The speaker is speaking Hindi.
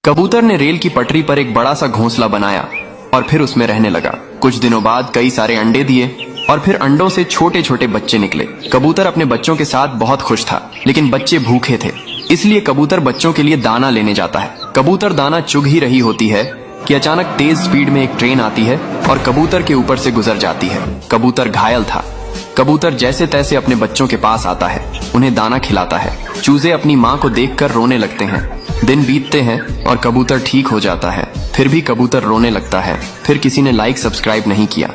कबूतर ने रेल की पटरी पर एक बड़ा सा घोंसला बनाया और फिर उसमें रहने लगा। कुछ दिनों बाद कई सारे अंडे दिए और फिर अंडों से छोटे छोटे बच्चे निकले। कबूतर अपने बच्चों के साथ बहुत खुश था, लेकिन बच्चे भूखे थे, इसलिए कबूतर बच्चों के लिए दाना लेने जाता है। कबूतर दाना चुग ही रही होती है कि अचानक तेज स्पीड में एक ट्रेन आती है और कबूतर के ऊपर से गुजर जाती है। कबूतर घायल था। कबूतर जैसे तैसे अपने बच्चों के पास आता है, उन्हें दाना खिलाता है। चूजे अपनी माँ को देखकर रोने लगते हैं। दिन बीतते हैं और कबूतर ठीक हो जाता है। फिर भी कबूतर रोने लगता है। फिर किसी ने लाइक सब्सक्राइब नहीं किया।